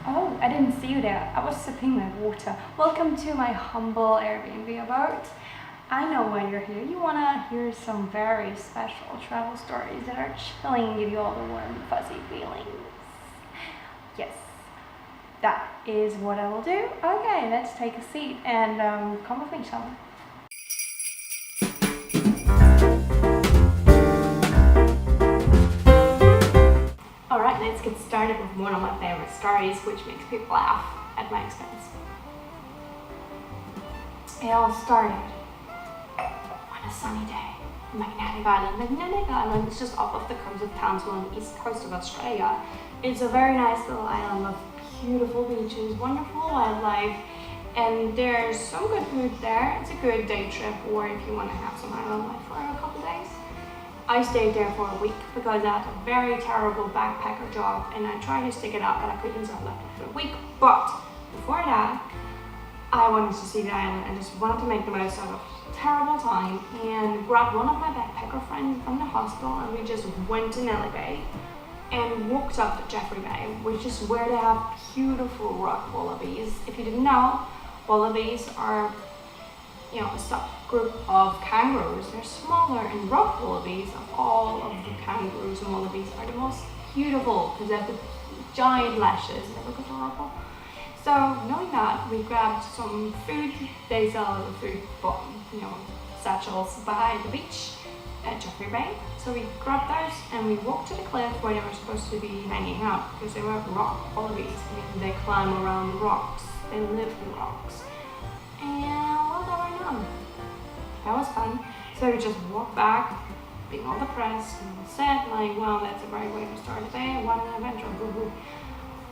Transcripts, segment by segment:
Oh, I didn't see you there. I was sipping my water. Welcome to my humble Airbnb abode. I know why you're here. You wanna hear some very special travel stories that are chilling and give you all the warm, fuzzy feelings. Yes, that is what I will do. Okay, let's take a seat and come with me, shall we? Alright, let's get started with one of my favorite stories, which makes people laugh at my expense. It all started on a sunny day in Maggie Island. Maggie Island is just off of the coast of Townsville on the east coast of Australia. It's a very nice little island with beautiful beaches, wonderful wildlife, and there's some good food there. It's a good day trip, or if you want to have some island life for a couple days. I stayed there for a week because I had a very terrible backpacker job and I tried to stick it out, but I couldn't, so I left it for a week. But before that, I wanted to see the island and just wanted to make the most out of a terrible time and grabbed one of my backpacker friends from the hostel and we just went to Nelly Bay and walked up to Jeffrey Bay, which is where they have beautiful rock wallabies. If you didn't know, wallabies are a subgroup of kangaroos. They're smaller, and rock wallabies, of all of the kangaroos and wallabies, are the most beautiful because they have the giant lashes. They look adorable. So knowing that, we grabbed some food. They sell the food, satchels by the beach at Jeffrey Bay. So we grabbed those and we walked to the cliff where they were supposed to be hanging out because they were rock wallabies. I mean, they climb around rocks. They live in rocks. And well, there were none. That was fun. So we just walked back, being all depressed and said, well, that's a great way to start the day. What an adventure, woohoo.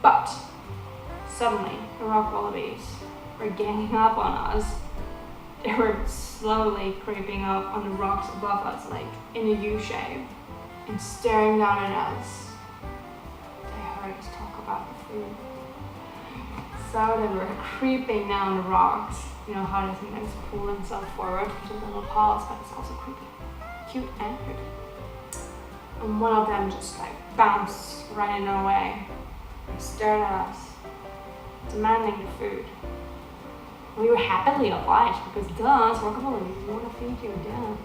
But suddenly, the rock wallabies were ganging up on us. They were slowly creeping up on the rocks above us, like in a U shape, and staring down at us. They heard us talk about the food. So they were creeping down the rocks. You know how they sometimes pull themselves forward with their little paws, but it's also creepy. Cute and creepy. And one of them just bounced right in our way and stared at us, demanding the food. We were happily obliged because duh, it's rock wallabies, we want to feed you, duh.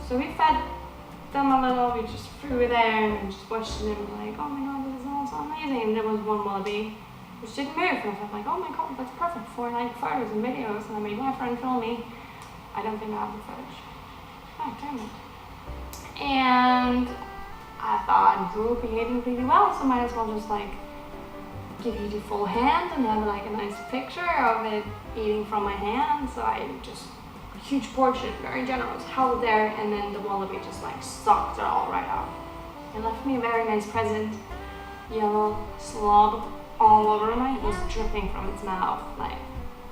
So we fed them a little, we just threw it there and we just watched them like, oh my god, this is all so amazing. And there was one wallaby which didn't move, and I felt like, oh my god, that's perfect for photos and videos, and I made my friend film me. I don't think I have the footage. Oh, damn it. And I thought you were behaving really well, so might as well just give you the full hand and have a nice picture of it eating from my hand. So I just, huge portion, very generous, held it there, and then the wallaby just sucked it all right out. It left me a very nice present, yellow slob all over me. It was dripping from its mouth,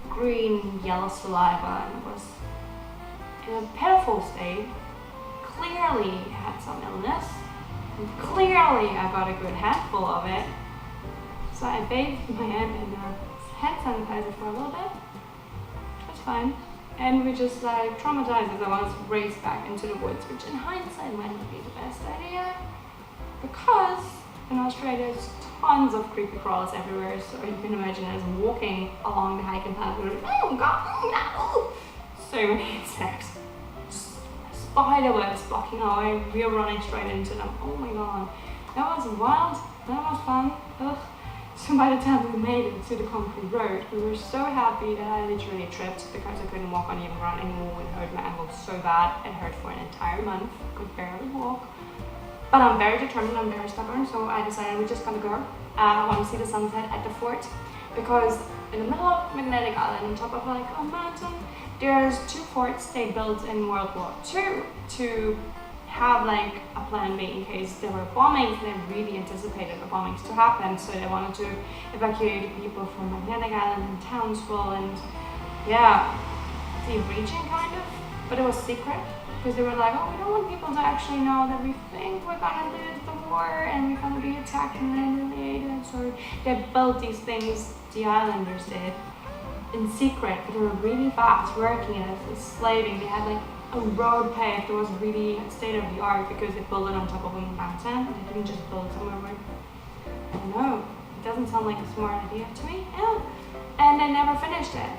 green yellow saliva, and it was in a pitiful state. Clearly had some illness, and clearly I got a good handful of it. So I bathed my hand in hand sanitizer for a little bit. It was fine. And we just traumatized as I was, raced back into the woods, which in hindsight might not be the best idea, because in Australia there's tons of creepy crawlers everywhere, so you can imagine us walking along the hiking path with oh god, no! So many insects. Spider webs blocking our way, we were running straight into them. Oh my god. That was wild, that was fun. Ugh. So by the time we made it to the concrete road, we were so happy that I literally tripped because I couldn't walk on even ground anymore. It hurt my ankle so bad, it hurt for an entire month, could barely walk. But I'm very determined, I'm very stubborn, so I decided we're just gonna go. I want to see the sunset at the fort, because in the middle of Magnetic Island, on top of a mountain, there's two forts they built in World War II to have a plan B in case there were bombings. They really anticipated the bombings to happen, so they wanted to evacuate people from Magnetic Island and Townsville and the region kind of, but it was secret. Because they were oh, we don't want people to actually know that we think we're gonna lose the war and we're gonna be attacked and humiliated. So they built these things, the islanders did, in secret, but they were really fast working at it, slaving. They had a road paved that was really state of the art because they built it on top of a mountain. They didn't just build it somewhere where, I don't know, it doesn't sound like a smart idea to me. Yeah. And they never finished it.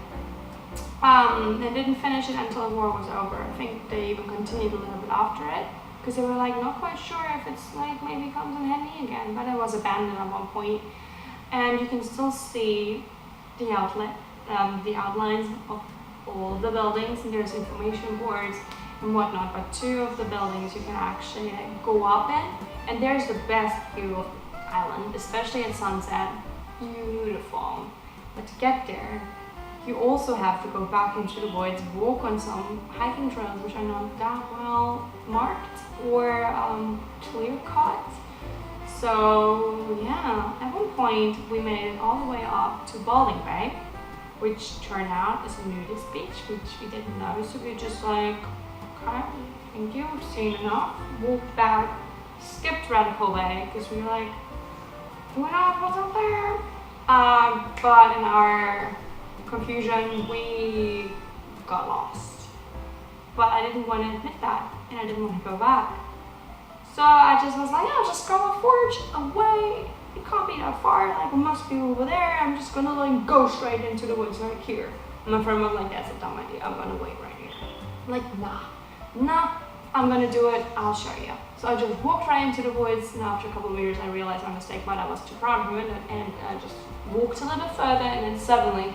They didn't finish it until the war was over. I think they even continued a little bit after it, because they were like not quite sure if it's like maybe comes in handy again, but it was abandoned at one point. And you can still see the outlines of all the buildings, and there's information boards and whatnot, but two of the buildings you can actually go up in, and there's the best view of the island, especially at sunset. Beautiful. But to get there, you also have to go back into the woods, walk on some hiking trails which are not that well marked or clear cut. So yeah, at one point we made it all the way up to Balding Bay, which turned out is a nudist beach, which we didn't know. So we just like, okay, thank you, we've seen enough. Walked back, skipped Radical Bay because we were like, do we know what's up there? But in our confusion, we got lost. But I didn't want to admit that, and I didn't want to go back. So I just was like, yeah, just go a forge away. It can't be that far. Like, it must be over there. I'm just gonna like go straight into the woods right here. And my friend was like, that's a dumb idea. I'm gonna wait right here. I'm like, nah, I'm gonna do it. I'll show you. So I just walked right into the woods, and after a couple of meters, I realized my mistake, but I was too proud of it, and I just walked a little bit further, and then suddenly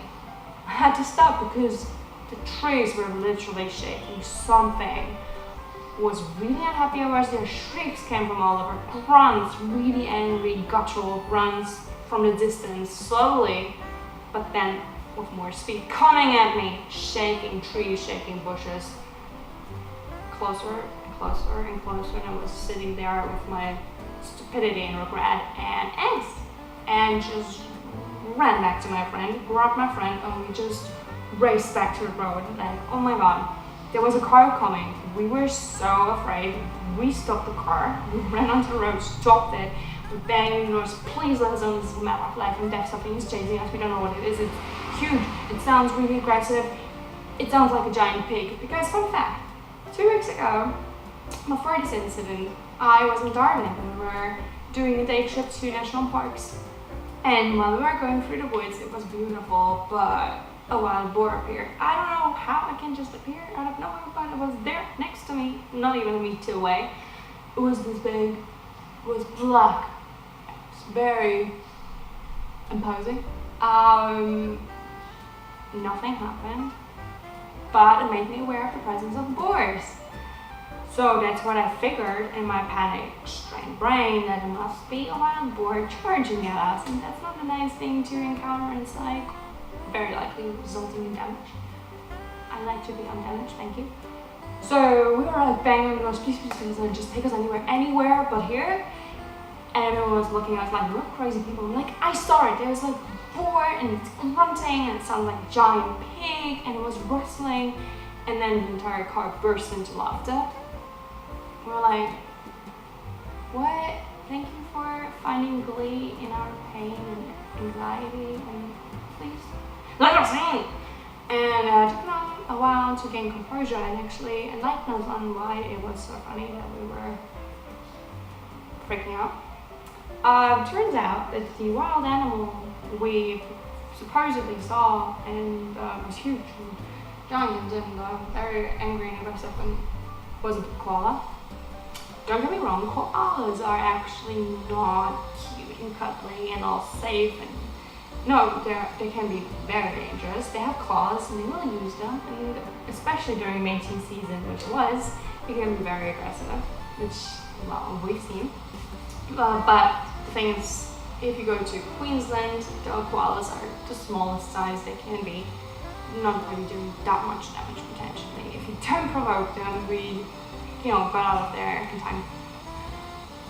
I had to stop because the trees were literally shaking. Something was really unhappy of us. Their shrieks came from all over. Grunts, really angry, guttural grunts from the distance, slowly, but then with more speed, coming at me, shaking trees, shaking bushes. Closer and closer and closer, and I was sitting there with my stupidity and regret and angst, and just ran back to my friend, grabbed my friend, and we just raced back to the road. Like, oh my god, there was a car coming. We were so afraid. We stopped the car, we ran onto the road, stopped it, we banged the doors, please let us on, this is a matter of life and death, something is chasing us, we don't know what it is, it's huge, it sounds really aggressive, it sounds like a giant pig. Because fun fact, 2 weeks ago, before this incident, I was in Darwin and we were doing a day trip to national parks. And while we were going through the woods, it was beautiful, but a wild boar appeared. I don't know how it can just appear out of nowhere, but it was there next to me, not even a meter away. It was this big, it was black, it was very imposing. Nothing happened, but it made me aware of the presence of boars. So that's what I figured in my panic-strained brain, that it must be a wild boar charging at us, and that's not a nice thing to encounter, and it's like very likely resulting in damage. I like to be undamaged, thank you. So we were like banging on those please, and just take us anywhere but here. And everyone was looking at us like, we're crazy people. I'm like, I saw it, there's like a boar, and it's grunting, and it sounds like a giant pig, and it was rustling, and then the entire car burst into laughter. We're like, what? Thank you for finding glee in our pain and anxiety, and please, like I was saying. And it took them a while to gain composure and actually enlighten us on why it was so funny that we were freaking out. Turns out that the wild animal we supposedly saw and was huge and giant and very angry and aggressive and was a koala. Don't get me wrong, koalas are actually not cute and cuddly and all safe, and no, they can be very dangerous. They have claws and they will use them, and especially during mating season, which it can be very aggressive, which, well, we've seen. But the thing is, if you go to Queensland, the koalas are the smallest size they can be, not really doing that much damage potentially. If you don't provoke them, we got out of there in time.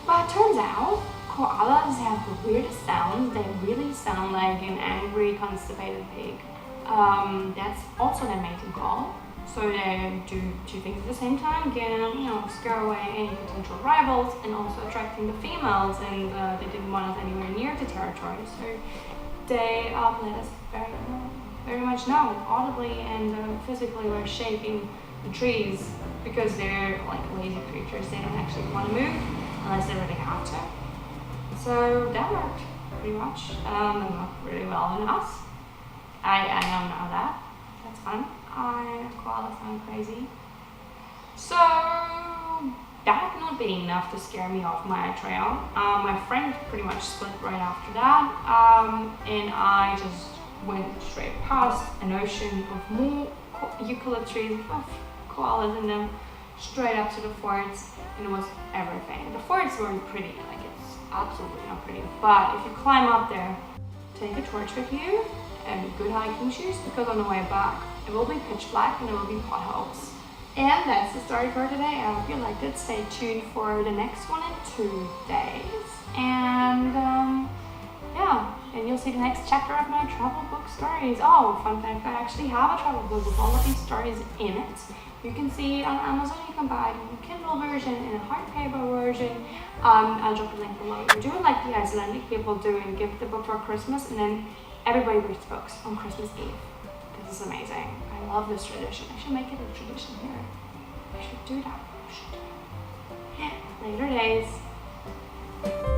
But it turns out, koalas have the weirdest sounds. They really sound like an angry, constipated pig. That's also their mating call. So they do two things at the same time. Again, scare away any potential rivals and also attracting the females. And they didn't want us anywhere near the territory. So they let us very much know, audibly and physically, were shaking the trees because they're like lazy creatures. They don't actually want to move unless they really have to. So that worked. pretty much. I'm not really well enough. I don't know that. That's fun. Koalas sound crazy. So that not being enough to scare me off my trail, my friend pretty much split right after that, and I just went straight past an ocean of more eucalypt trees with koalas in them, straight up to the forts, and it was everything. The forts weren't pretty, like it's absolutely not pretty, but if you climb up there, take a torch with you and good hiking shoes, because on the way back it will be pitch black and there will be potholes. And that's the story for today. I hope you liked it. Stay tuned for the next one in 2 days. And yeah, and you'll see the next chapter of my travel book stories. Oh, fun fact, I actually have a travel book with all of these stories in it. You can see it on Amazon. You can buy it in a Kindle version, in a hardcover version. I'll drop a link below. We're doing like the Icelandic people do and give the book for Christmas, and then everybody reads books on Christmas Eve. This is amazing. I love this tradition. I should make it a tradition here. I should do that. Later days.